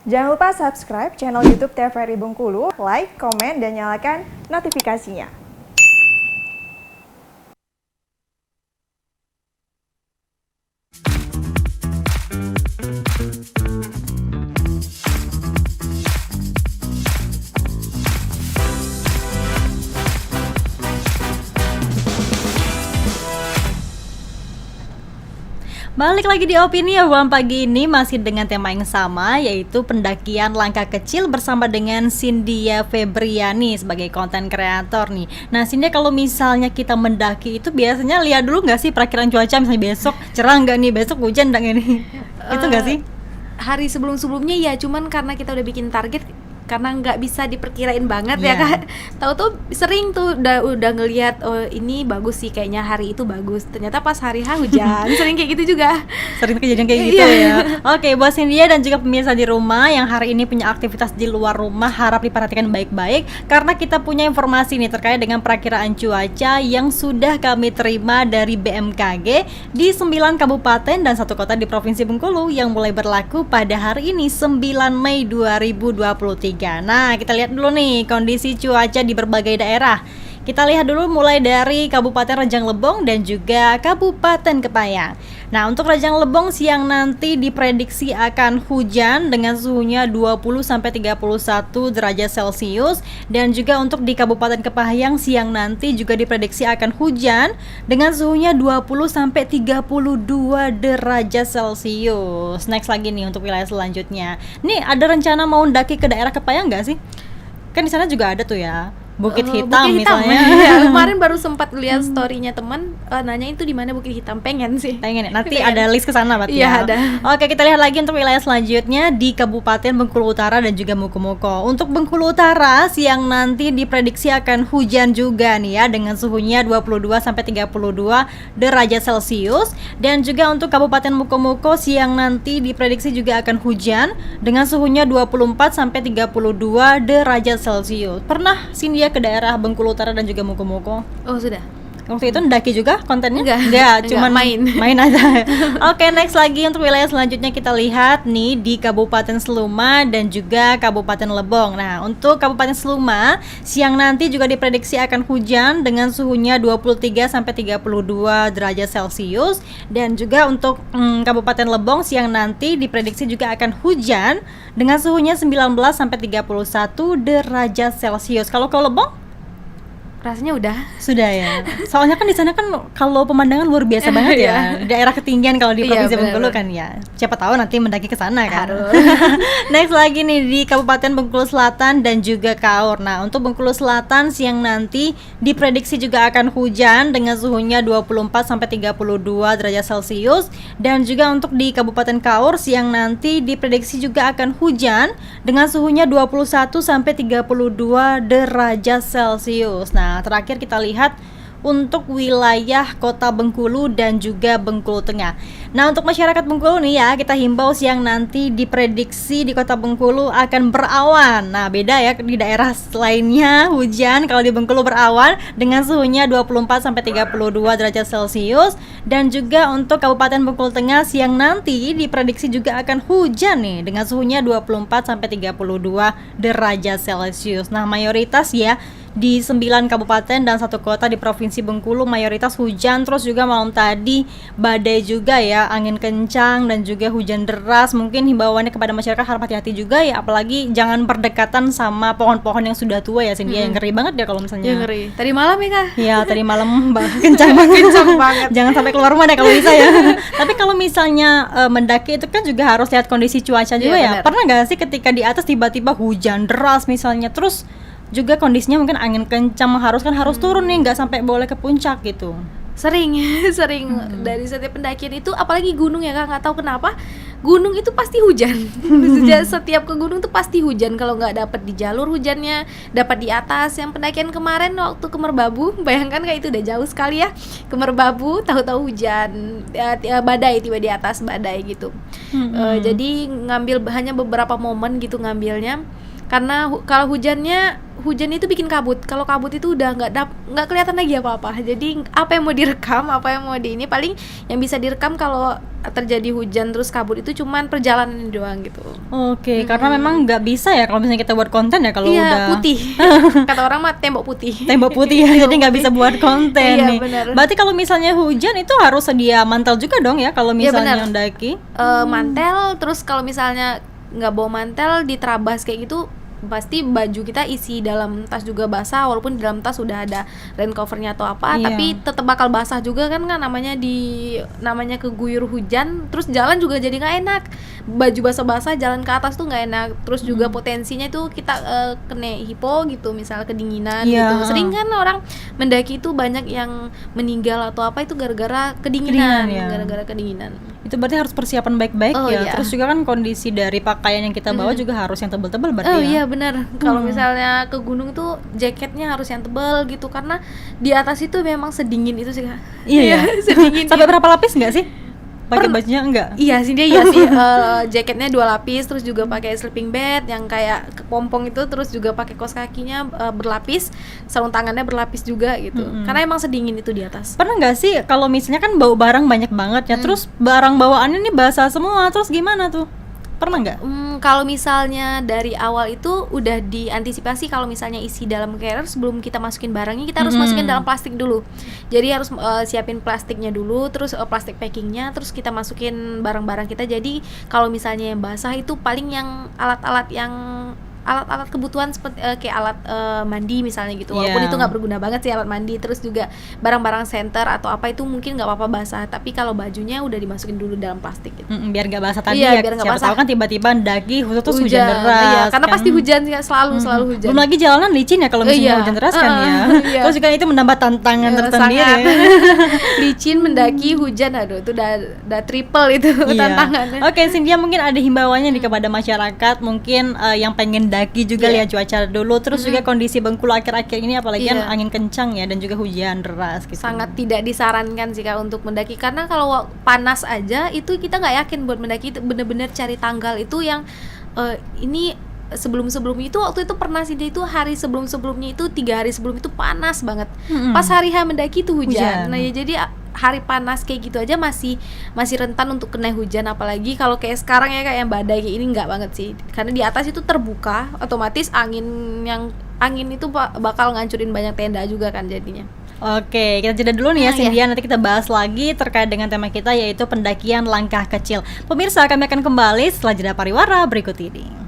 Jangan lupa subscribe channel YouTube TVRI Bengkulu, like, komen, dan nyalakan notifikasinya. Balik lagi di Opini Obrolan Pagi ini masih dengan tema yang sama, yaitu pendakian langkah kecil bersama dengan Cynthia Febriani sebagai konten kreator nih. Nah Cynthia, kalau misalnya kita mendaki itu biasanya lihat dulu nggak sih perakiran cuaca, misalnya besok cerah nggak nih, besok hujan nggak nih? Itu nggak sih? Hari sebelum-sebelumnya ya, cuman karena kita udah bikin target, karena nggak bisa diperkirain banget ya Kak. Tahu-tahu sering tuh udah ngelihat, oh ini bagus sih kayaknya hari itu bagus. Ternyata pas hari H hujan. Sering kayak gitu juga. Sering kejadian kayak gitu ya. Oke, buat Cynthia dan juga pemirsa di rumah yang hari ini punya aktivitas di luar rumah, harap diperhatikan baik-baik karena kita punya informasi nih terkait dengan perakiraan cuaca yang sudah kami terima dari BMKG di 9 kabupaten dan 1 kota di Provinsi Bengkulu yang mulai berlaku pada hari ini 9 Mei 2023. Nah, kita lihat dulu nih kondisi cuaca di berbagai daerah. Kita lihat dulu mulai dari Kabupaten Rejang Lebong dan juga Kabupaten Kepayang. Nah, untuk Rejang Lebong siang nanti diprediksi akan hujan dengan suhunya 20-31 derajat Celcius. Dan juga untuk di Kabupaten Kepayang siang nanti juga diprediksi akan hujan dengan suhunya 20-32 derajat Celcius. Next lagi nih untuk wilayah selanjutnya. Nih, ada rencana mau mendaki ke daerah Kepayang nggak sih? Kan di sana juga ada tuh ya Bukit Hitam misalnya. Ya, kemarin baru sempat lihat story-nya teman, nanya itu di mana Bukit Hitam, pengen sih. Pengen ya? Nanti ada list ke sana berarti ya. Iya, ada. Oke, kita lihat lagi untuk wilayah selanjutnya di Kabupaten Bengkulu Utara dan juga Mukomuko. Untuk Bengkulu Utara siang nanti diprediksi akan hujan juga nih ya dengan suhunya 22-32 derajat Celcius. Dan juga untuk Kabupaten Mukomuko siang nanti diprediksi juga akan hujan dengan suhunya 24-32 derajat Celcius. Pernah Cynthia ke daerah Bengkulu Utara dan juga Mukomuko? Oh, sudah. Waktu itu mendaki juga kontennya? Enggak, cuman main aja. Oke, next lagi untuk wilayah selanjutnya kita lihat nih di Kabupaten Seluma dan juga Kabupaten Lebong. Nah, untuk Kabupaten Seluma siang nanti juga diprediksi akan hujan dengan suhunya 23-32 derajat Celcius. Dan juga untuk Kabupaten Lebong siang nanti diprediksi juga akan hujan dengan suhunya 19-31 derajat Celcius. Kalau ke Lebong rasanya sudah ya. Soalnya kan di sana kan kalau pemandangan luar biasa banget ya. Daerah ketinggian kalau di Provinsi Bengkulu kan ya. Siapa tahu nanti mendaki ke sana kan. Next lagi nih di Kabupaten Bengkulu Selatan dan juga Kaur. Nah, untuk Bengkulu Selatan siang nanti diprediksi juga akan hujan dengan suhunya 24-32 derajat Celcius. Dan juga untuk di Kabupaten Kaur siang nanti diprediksi juga akan hujan dengan suhunya 21-32 derajat Celcius. Nah, terakhir kita lihat untuk wilayah Kota Bengkulu dan juga Bengkulu Tengah. Nah, untuk masyarakat Bengkulu nih ya, kita himbau siang nanti diprediksi di Kota Bengkulu akan berawan. Nah, beda ya di daerah lainnya hujan, kalau di Bengkulu berawan dengan suhunya 24-32 derajat Celcius. Dan juga untuk Kabupaten Bengkulu Tengah siang nanti diprediksi juga akan hujan nih dengan suhunya 24-32 derajat Celcius. Nah, mayoritas ya di 9 kabupaten dan 1 kota di Provinsi Bengkulu mayoritas hujan, terus juga malam tadi badai juga ya, angin kencang dan juga hujan deras. Mungkin himbauannya kepada masyarakat harap hati-hati juga ya, apalagi jangan berdekatan sama pohon-pohon yang sudah tua ya Cynthia. Yang ngeri banget ya kalau misalnya. Ya ngeri. Tadi malam ya Kak? Iya, tadi malam kencang banget. Jangan sampai keluar rumah deh kalau bisa ya. Tapi kalau misalnya mendaki itu kan juga harus lihat kondisi cuaca juga ya. Pernah gak sih ketika di atas tiba-tiba hujan deras misalnya, terus juga kondisinya mungkin angin kencang mengharuskan harus turun nih, nggak sampai boleh ke puncak gitu? Sering dari setiap pendakian itu, apalagi gunung ya Kak, nggak tahu kenapa gunung itu pasti hujan. Setiap ke gunung tuh pasti hujan. Kalau nggak dapat di jalur hujannya, dapat di atas. Yang pendakian kemarin waktu ke Merbabu, bayangkan Kak, itu udah jauh sekali ya ke Merbabu, tahu-tahu hujan, badai, tiba di atas badai gitu. Jadi ngambil hanya beberapa momen gitu ngambilnya. Karena kalau hujan itu bikin kabut. Kalau kabut itu udah nggak kelihatan lagi apa-apa. Jadi apa yang mau direkam, apa yang mau ini, paling yang bisa direkam kalau terjadi hujan terus kabut itu cuman perjalanan doang gitu. Oke, karena memang nggak bisa ya kalau misalnya kita buat konten ya kalau Iya, udah putih. Kata orang mah tembok putih. tembok putih ya, jadi nggak bisa buat konten Iya, nih. benar. Berarti kalau misalnya hujan itu harus sedia mantel juga dong ya kalau Iya, misalnya benar. mendaki. Mantel, terus kalau misalnya nggak bawa mantel di terabas kayak gitu, pasti baju kita isi dalam tas juga basah, walaupun di dalam tas udah ada rain covernya atau apa, Iya. tapi tetap bakal basah juga kan namanya keguyur hujan, terus jalan juga jadi nggak enak, baju basah-basah jalan ke atas tuh nggak enak, terus juga potensinya itu kita kena hipo gitu, misal kedinginan Iya. gitu. Sering kan orang mendaki itu banyak yang meninggal atau apa itu gara-gara kedinginan, Kedinginan, ya. gara-gara kedinginan. Itu berarti harus persiapan baik-baik Oh, ya. iya. Terus juga kan kondisi dari pakaian yang kita bawa juga harus yang tebal-tebal berarti Oh ya. iya benar. Kalau misalnya ke gunung tuh jaketnya harus yang tebal gitu, karena di atas itu memang sedingin itu sih Kak. Iya ya. sedingin. Sampai berapa lapis nggak sih? Pakai bajunya enggak? Iya sih dia iya sih. Jaketnya 2 lapis, terus juga pakai sleeping bag yang kayak kepompong itu, terus juga pakai kaos kakinya berlapis, sarung tangannya berlapis juga gitu. Karena emang sedingin itu di atas. Pernah nggak sih kalau misalnya kan bawa barang banyak banget ya, terus barang bawaannya nih basah semua, terus gimana tuh? Pernah nggak? Kalau misalnya dari awal itu udah diantisipasi, kalau misalnya isi dalam carrier sebelum kita masukin barangnya, kita harus masukin dalam plastik dulu. Jadi harus siapin plastiknya dulu, terus plastik packingnya, terus kita masukin barang-barang kita. Jadi kalau misalnya yang basah itu paling yang alat-alat kebutuhan seperti kayak alat mandi misalnya gitu, walaupun Iya. itu nggak berguna banget sih alat mandi, terus juga barang-barang center atau apa itu mungkin nggak apa-apa basah, tapi kalau bajunya udah dimasukin dulu dalam plastik gitu. Biar nggak basah tadi Iya, ya. biar nggak Siapa basah. tahu kan tiba-tiba daki terus hujan deras. Iya, karena kan. pasti hujan sih, selalu hujan. Belum lagi jalanan licin ya kalau misalnya Iya. hujan deras kan ya. Iya. Terus juga itu menambah tantangan Ya, tersendiri. sangat. Licin, mendaki, hujan, aduh itu udah triple itu Iya. tantangannya. Oke, Cynthia, mungkin ada himbauannya nih kepada masyarakat mungkin yang pengen daki juga Iya. lihat cuaca dulu, terus juga kondisi Bengkulu akhir-akhir ini apalagi kan Iya. angin kencang ya dan juga hujan deras gitu. Sangat tidak disarankan sih Kak untuk mendaki, karena kalau panas aja itu kita nggak yakin buat mendaki. Itu bener-bener cari tanggal itu yang ini sebelum-sebelumnya itu, waktu itu pernah sih dia itu hari sebelum-sebelumnya itu 3 hari sebelum itu panas banget. Pas hari H mendaki itu hujan. Nah ya jadi hari panas kayak gitu aja masih rentan untuk kena hujan, apalagi kalau kayak sekarang ya kayak yang badai kayak ini nggak banget sih, karena di atas itu terbuka, otomatis angin itu bakal ngancurin banyak tenda juga kan jadinya. Oke, kita jeda dulu nih ya Iya. Cynthia, nanti kita bahas lagi terkait dengan tema kita yaitu pendakian langkah kecil. Pemirsa, kami akan kembali setelah jeda pariwara berikut ini.